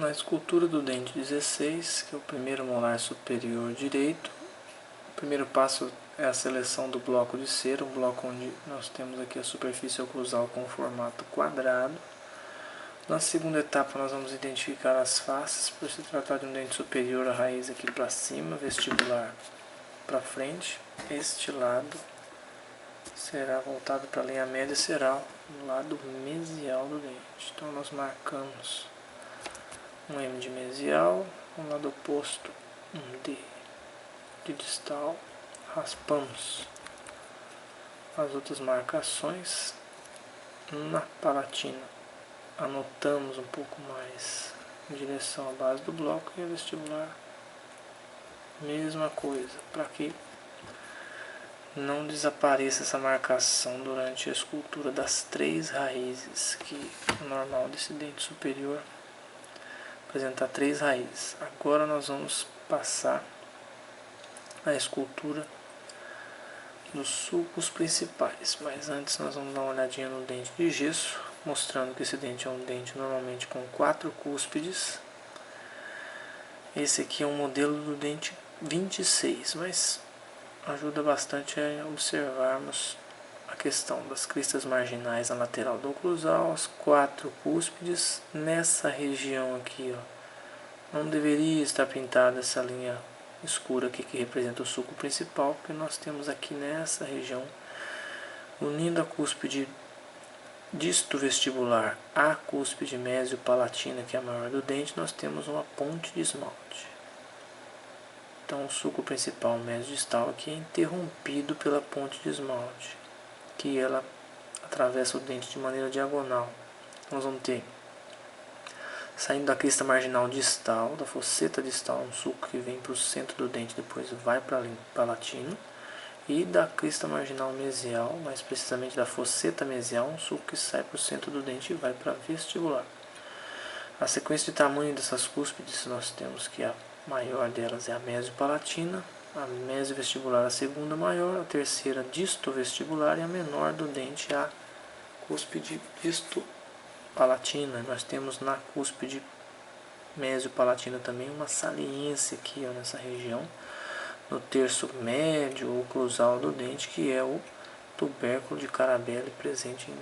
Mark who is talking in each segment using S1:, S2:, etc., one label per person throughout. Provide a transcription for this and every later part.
S1: Na escultura do dente 16, que é o primeiro molar superior direito, o primeiro passo é a seleção do bloco de cera, um bloco onde nós temos aqui a superfície oclusal com formato quadrado. Na segunda etapa nós vamos identificar as faces, por se tratar de um dente superior, a raiz aqui para cima, vestibular para frente. Este lado será voltado para a linha média e será o lado mesial do dente. Então nós marcamos um M de mesial, no lado oposto um D de distal, raspamos as outras marcações. Na palatina anotamos um pouco mais em direção à base do bloco, e a vestibular mesma coisa, para que não desapareça essa marcação durante a escultura das 3 raízes, que o normal desse dente superior apresentar 3 raízes. Agora nós vamos passar a escultura dos sulcos principais, mas antes nós vamos dar uma olhadinha no dente de gesso, mostrando que esse dente é um dente normalmente com 4 cúspides. Esse aqui é um modelo do dente 26, mas ajuda bastante a observarmos a questão das cristas marginais na lateral do oclusal, as 4 cúspides. Nessa região aqui, ó, não deveria estar pintada essa linha escura aqui que representa o sulco principal, porque nós temos aqui nessa região, unindo a cúspide disto-vestibular à cúspide mésio-palatina, que é a maior do dente, nós temos uma ponte de esmalte. Então o sulco principal mésio-distal aqui é interrompido pela ponte de esmalte, que ela atravessa o dente de maneira diagonal. Nós vamos ter, saindo da crista marginal distal, da fosseta distal, um sulco que vem para o centro do dente, depois vai para a palatina. E da crista marginal mesial, mais precisamente da fosseta mesial, um sulco que sai para o centro do dente e vai para a vestibular. A sequência de tamanho dessas cúspides, nós temos que a maior delas é a mesio-palatina, a mesio-vestibular a segunda maior, a terceira disto-vestibular e a menor do dente a cúspide disto-palatina. Nós temos na cúspide mesio-palatina também uma saliência aqui, ó, nessa região, no terço médio oclusal do dente, que é o tubérculo de Carabelli, presente em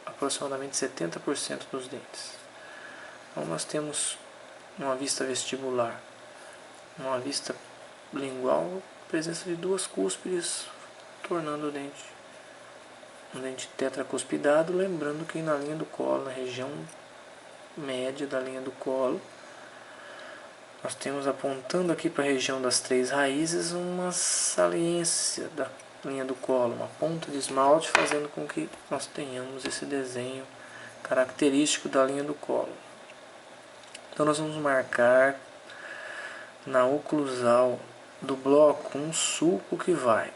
S1: aproximadamente 70% dos dentes. Então nós temos uma vista vestibular, uma vista lingual, presença de 2 cúspides, tornando o dente um dente tetracuspidado, lembrando que na linha do colo, na região média da linha do colo, nós temos, apontando aqui para a região das 3 raízes, uma saliência da linha do colo, uma ponta de esmalte, fazendo com que nós tenhamos esse desenho característico da linha do colo. Então nós vamos marcar na oclusal do bloco um sulco que vai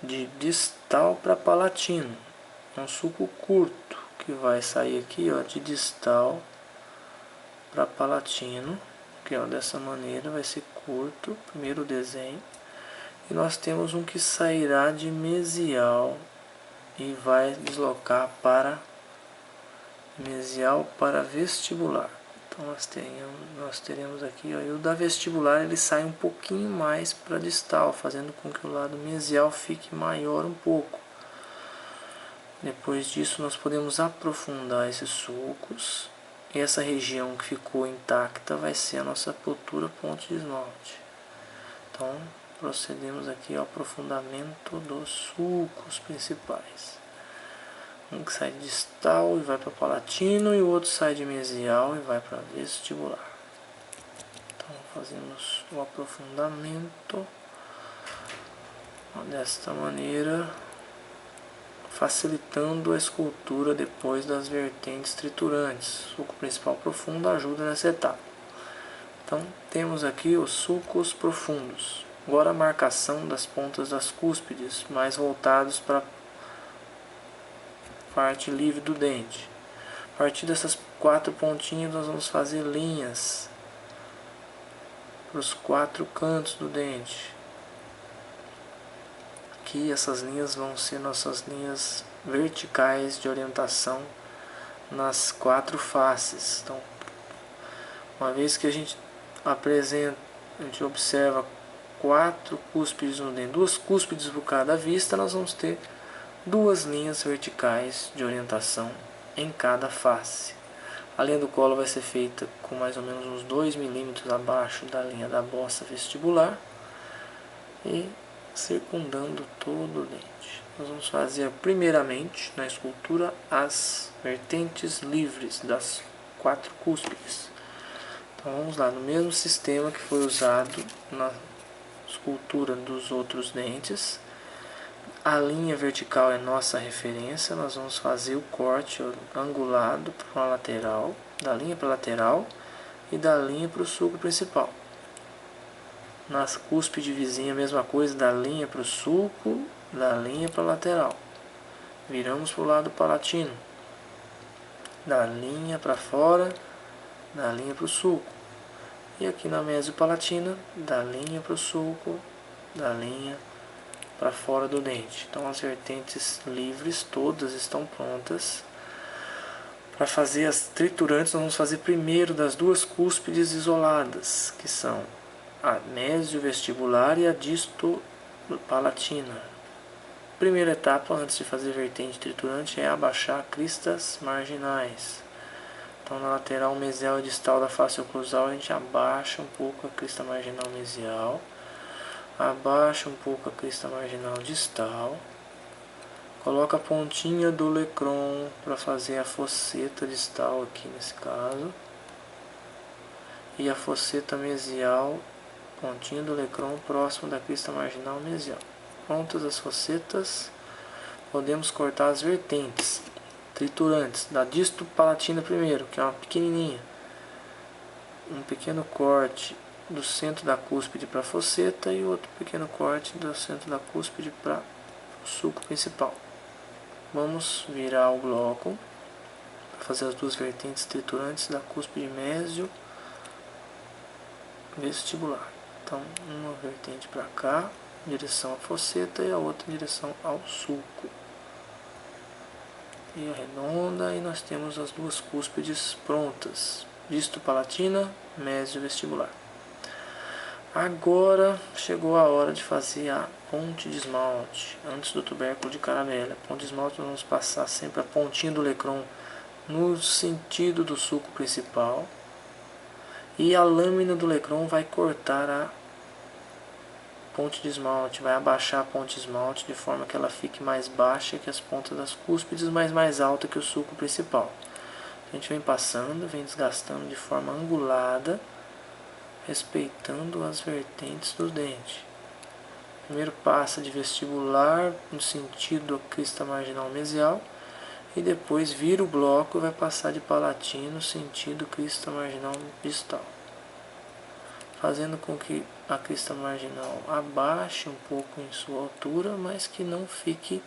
S1: de distal para palatino, um sulco curto que vai sair aqui, ó, de distal para palatino, que ó, dessa maneira vai ser curto, primeiro desenho. E nós temos um que sairá de mesial e vai deslocar para mesial para vestibular. Então nós teremos aqui, ó, e o da vestibular ele sai um pouquinho mais para distal, fazendo com que o lado mesial fique maior um pouco. Depois disso nós podemos aprofundar esses sulcos. E essa região que ficou intacta vai ser a nossa futura ponte de esmalte. Então procedemos aqui ao aprofundamento dos sulcos principais. Um que sai de distal e vai para palatino, e o outro sai de mesial e vai para vestibular. Então fazemos o aprofundamento desta maneira, facilitando a escultura depois das vertentes triturantes. O sulco principal profundo ajuda nessa etapa. Então temos aqui os sulcos profundos. Agora a marcação das pontas das cúspides, mais voltados para a parte livre do dente. A partir dessas 4 pontinhas nós vamos fazer linhas para os 4 cantos do dente. Aqui essas linhas vão ser nossas linhas verticais de orientação nas 4 faces. Então Uma vez que a gente observa 4 cúspides no dente, 2 cúspides por cada vista, nós vamos ter 2 linhas verticais de orientação em cada face. A linha do colo vai ser feita com mais ou menos uns 2 milímetros abaixo da linha da bossa vestibular e circundando todo o dente. Nós vamos fazer primeiramente na escultura as vertentes livres das 4 cúspides. Então vamos lá, no mesmo sistema que foi usado na escultura dos outros dentes, a linha vertical é nossa referência. Nós vamos fazer o corte angulado para a lateral, da linha para a lateral e da linha para o sulco principal. Nas cúspide vizinha, a mesma coisa, da linha para o sulco, da linha para a lateral. Viramos para o lado palatino, da linha para fora, da linha para o sulco. E aqui na mesiopalatina, da linha para o sulco, da linha para fora do dente. Então as vertentes livres todas estão prontas. Para fazer as triturantes, nós vamos fazer primeiro das 2 cúspides isoladas, que são a mesiovestibular e a distopalatina. Primeira etapa antes de fazer vertente triturante é abaixar cristas marginais. Então na lateral mesial e distal da face oclusal a gente abaixa um pouco a crista marginal mesial, abaixa um pouco a crista marginal distal, coloca a pontinha do olecron para fazer a fosseta distal aqui nesse caso, e a fosseta mesial, pontinha do olecron próximo da crista marginal mesial. Prontas as fossetas, podemos cortar as vertentes triturantes da distopalatina primeiro, que é uma pequenininha, um pequeno corte do centro da cúspide para a fosseta e outro pequeno corte do centro da cúspide para o sulco principal. Vamos virar o bloco para fazer as 2 vertentes triturantes da cúspide mésio vestibular. Então uma vertente para cá, em direção à fosseta, e a outra em direção ao sulco. E arredonda, e nós temos as 2 cúspides prontas, distopalatina, mesiovestibular. Agora chegou a hora de fazer a ponte de esmalte, antes do tubérculo de caramelo. A ponte de esmalte nós vamos passar sempre a pontinha do olecron no sentido do sulco principal, e a lâmina do olecron vai cortar a ponte de esmalte, vai abaixar a ponte de esmalte de forma que ela fique mais baixa que as pontas das cúspides, mas mais alta que o sulco principal. A gente vem passando, vem desgastando de forma angulada, respeitando as vertentes do dente. Primeiro passa de vestibular no sentido da crista marginal mesial, e depois vira o bloco e vai passar de palatino no sentido crista marginal distal, fazendo com que a crista marginal abaixe um pouco em sua altura, mas que não fique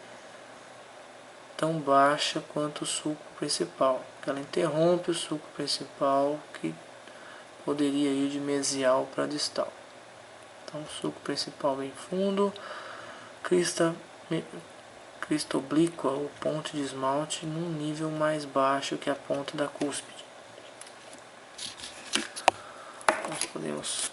S1: tão baixa quanto o sulco principal, que ela interrompe o sulco principal, que poderia ir de mesial para distal. Então, sulco principal bem fundo, crista oblíqua ou ponte de esmalte num nível mais baixo que a ponta da cúspide. Nós podemos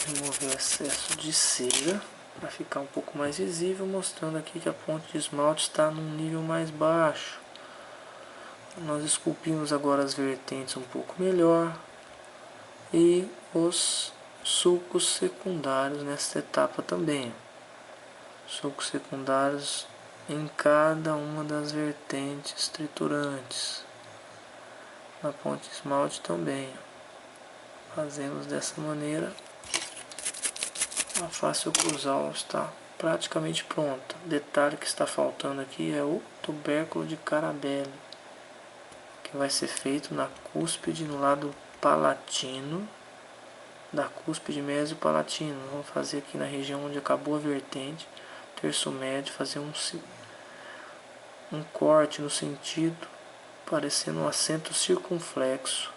S1: remover o excesso de cera para ficar um pouco mais visível, mostrando aqui que a ponte de esmalte está num nível mais baixo. Nós esculpimos agora as vertentes um pouco melhor e os sulcos secundários nesta etapa também. Sulcos secundários em cada uma das vertentes triturantes. Na ponte de esmalte também. Fazemos dessa maneira. A face oclusal está praticamente pronta. O detalhe que está faltando aqui é o tubérculo de Carabelli, que vai ser feito na cúspide, no lado palatino da cúspide mesio-palatino. Vamos fazer aqui na região onde acabou a vertente, terço médio, fazer um corte no sentido parecendo um acento circunflexo.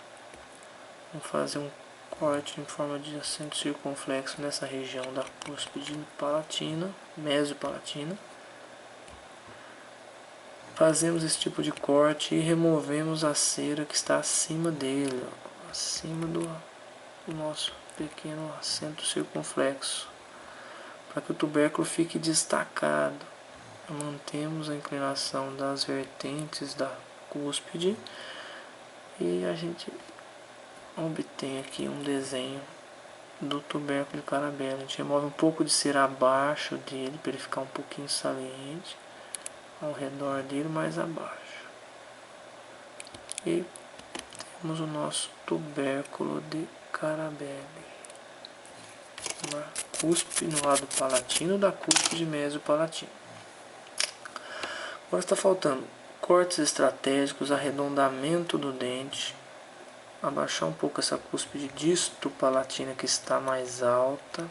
S1: Vamos fazer um corte em forma de acento circunflexo nessa região da cúspide palatina, mesio-palatina. Fazemos esse tipo de corte e removemos a cera que está acima dele, acima o nosso pequeno assento circunflexo, para que o tubérculo fique destacado. Mantemos a inclinação das vertentes da cúspide e a gente obtém aqui um desenho do tubérculo de Carabelli. A gente remove um pouco de cera abaixo dele para ele ficar um pouquinho saliente, ao redor dele, mais abaixo. E temos o nosso tubérculo de Carabelli, uma cúspide no lado palatino da cúspide mesopalatina. Agora está faltando cortes estratégicos, arredondamento do dente, abaixar um pouco essa cúspide distopalatina que está mais alta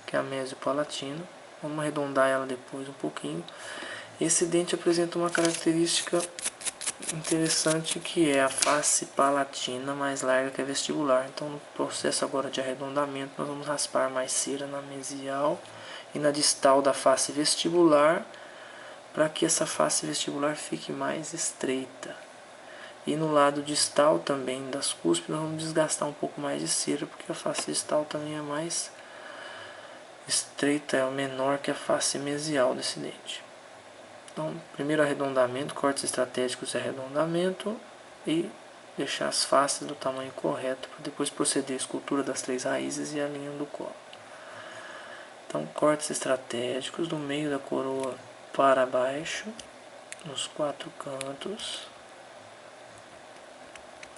S1: que a mesopalatina. Vamos arredondar ela depois um pouquinho. Esse dente apresenta uma característica interessante, que é a face palatina mais larga que a vestibular. Então, no processo agora de arredondamento, nós vamos raspar mais cera na mesial e na distal da face vestibular, para que essa face vestibular fique mais estreita. E no lado distal também das cúspides, nós vamos desgastar um pouco mais de cera, porque a face distal também é mais estreita, é menor que a face mesial desse dente. Então, primeiro arredondamento, cortes estratégicos de arredondamento e deixar as faces do tamanho correto, para depois proceder à escultura das 3 raízes e a linha do colo. Então, cortes estratégicos do meio da coroa para baixo, nos 4 cantos,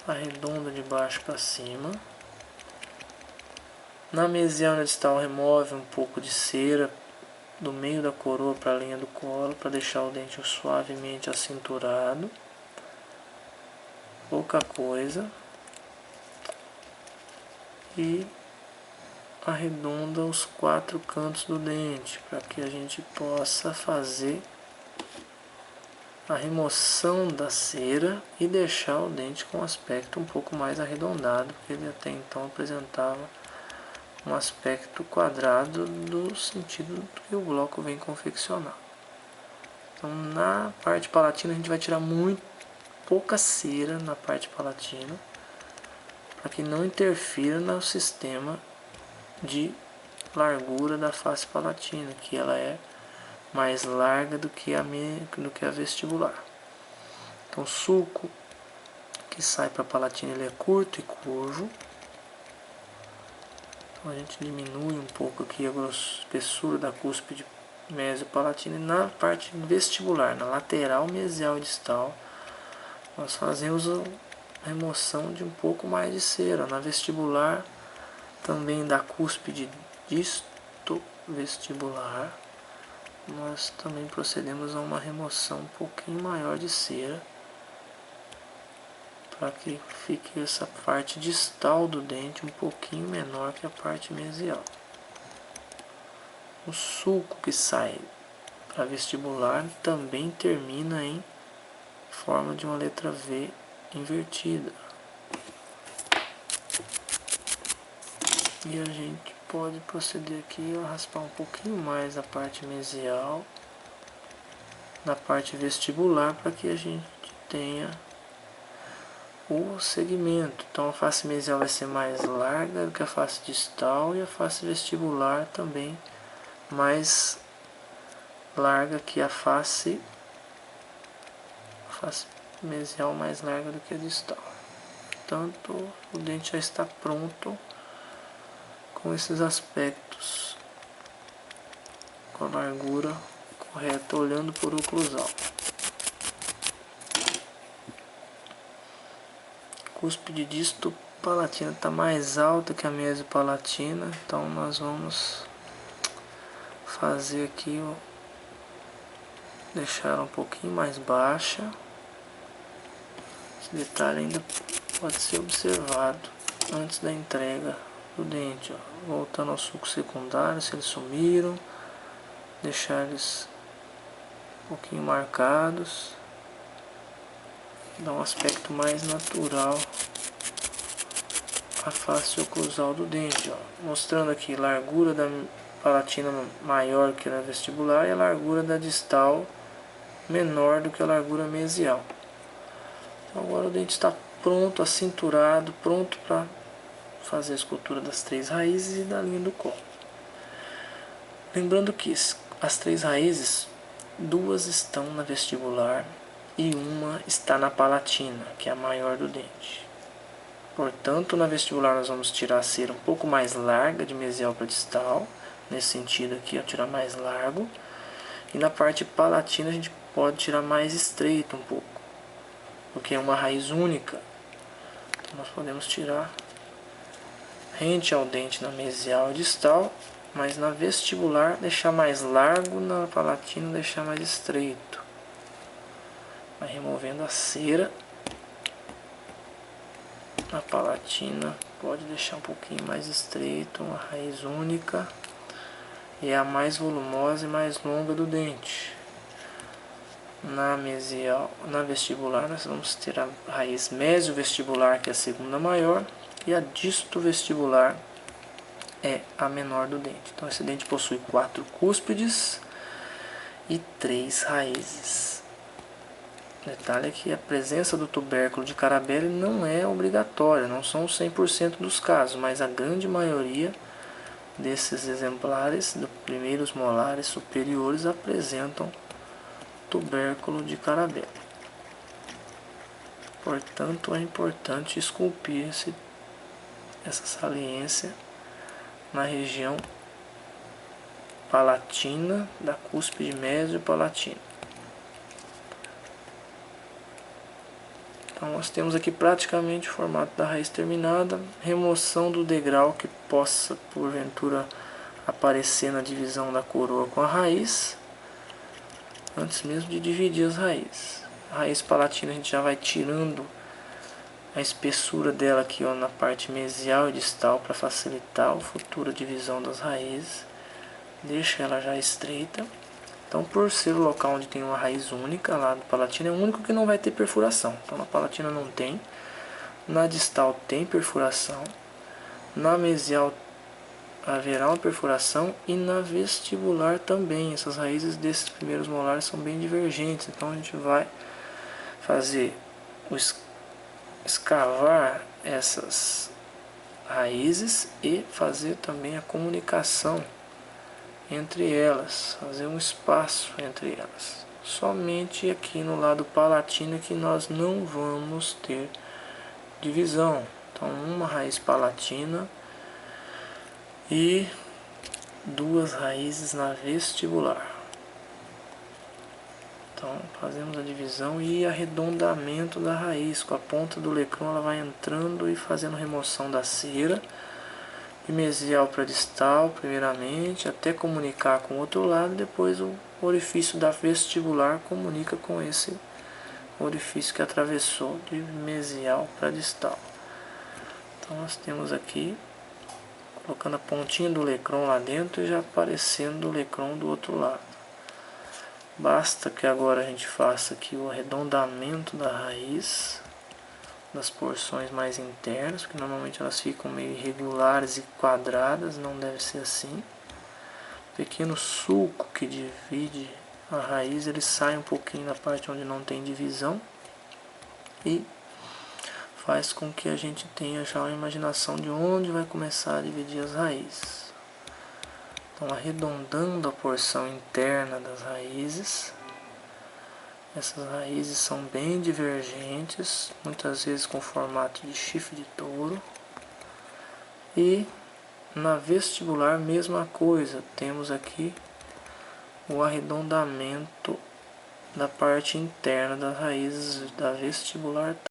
S1: arredonda de baixo para cima. Na mesial e na distal, remove um pouco de cera do meio da coroa para a linha do colo, para deixar o dente suavemente acinturado. Pouca coisa. E arredonda os 4 cantos do dente, para que a gente possa fazer a remoção da cera e deixar o dente com um aspecto um pouco mais arredondado, porque ele até então apresentava um aspecto quadrado do sentido do que o bloco vem confeccionado. Então, na parte palatina, a gente vai tirar pouca cera na parte palatina, para que não interfira no sistema de largura da face palatina, que ela é mais larga do que a vestibular. Então, o sulco que sai para a palatina, ele é curto e curvo. Então, a gente diminui um pouco aqui a espessura da cúspide mesopalatina, e na parte vestibular, na lateral mesial e distal, nós fazemos a remoção de um pouco mais de cera. Na vestibular, também da cúspide distovestibular, nós também procedemos a uma remoção um pouquinho maior de cera, para que fique essa parte distal do dente um pouquinho menor que a parte mesial. O sulco que sai para vestibular também termina em forma de uma letra V invertida. E a gente pode proceder aqui a raspar um pouquinho mais a parte mesial na parte vestibular, para que a gente tenha o segmento. Então, a face mesial vai ser mais larga do que a face distal, e a face vestibular também mais larga que a face mesial, mais larga do que a distal. Portanto, o dente já está pronto com esses aspectos, com a largura correta, olhando por oclusal. Cúspide distopalatina está mais alta que a mesopalatina, então nós vamos fazer aqui, deixar ela um pouquinho mais baixa. Esse detalhe ainda pode ser observado antes da entrega do dente, ó. Voltando ao sulco secundário, se eles sumiram, deixar eles um pouquinho marcados, dá um aspecto mais natural à face oclusal do dente, ó. Mostrando aqui a largura da palatina maior que a vestibular e a largura da distal menor do que a largura mesial. Então, agora o dente está pronto, acinturado, pronto para fazer a escultura das 3 raízes e da linha do colo. Lembrando que as 3 raízes, 2 estão na vestibular e uma está na palatina, que é a maior do dente. Portanto, na vestibular nós vamos tirar a cera um pouco mais larga de mesial para distal, nesse sentido aqui, ó, tirar mais largo. E na parte palatina a gente pode tirar mais estreito um pouco, porque é uma raiz única. Então nós podemos tirar rente ao dente na mesial e distal, mas na vestibular deixar mais largo, na palatina deixar mais estreito. Vai removendo a cera. Na palatina pode deixar um pouquinho mais estreito, uma raiz única. E é a mais volumosa e mais longa do dente. Na mesial, na vestibular nós vamos ter a raiz mesio-vestibular, que é a segunda maior, e a disto-vestibular é a menor do dente. Então esse dente possui 4 cúspides e 3 raízes. Detalhe é que a presença do tubérculo de Carabelli não é obrigatória, não são 100% dos casos, mas a grande maioria desses exemplares, dos primeiros molares superiores, apresentam tubérculo de Carabelli. Portanto, é importante esculpir essa saliência na região palatina, da cúspide mesio-palatina. Então nós temos aqui praticamente o formato da raiz terminada, remoção do degrau que possa porventura aparecer na divisão da coroa com a raiz, antes mesmo de dividir as raízes. A raiz palatina a gente já vai tirando a espessura dela aqui, ó, na parte mesial e distal para facilitar a futura divisão das raízes. Deixa ela já estreita. Então, por ser o local onde tem uma raiz única, lá do palatina, é o único que não vai ter perfuração. Então, na palatina não tem. Na distal tem perfuração. Na mesial haverá uma perfuração. E na vestibular também. Essas raízes desses primeiros molares são bem divergentes. Então, a gente vai fazer escavar essas raízes e fazer também a comunicação entre elas, fazer um espaço entre elas. Somente aqui no lado palatino que nós não vamos ter divisão. Então, uma raiz palatina e 2 raízes na vestibular. Então, fazemos a divisão e arredondamento da raiz. Com a ponta do lecrão ela vai entrando e fazendo remoção da cera. De mesial para distal, primeiramente, até comunicar com o outro lado. Depois o orifício da vestibular comunica com esse orifício que atravessou de mesial para distal. Então nós temos aqui, colocando a pontinha do lecrão lá dentro e já aparecendo o lecrão do outro lado. Basta que agora a gente faça aqui o arredondamento da raiz, das porções mais internas, que normalmente elas ficam meio irregulares e quadradas, não deve ser assim. O pequeno sulco que divide a raiz, ele sai um pouquinho na parte onde não tem divisão e faz com que a gente tenha já uma imaginação de onde vai começar a dividir as raízes. Então, arredondando a porção interna das raízes. Essas raízes são bem divergentes, muitas vezes com formato de chifre de touro. E na vestibular, mesma coisa, temos aqui o arredondamento da parte interna das raízes da vestibular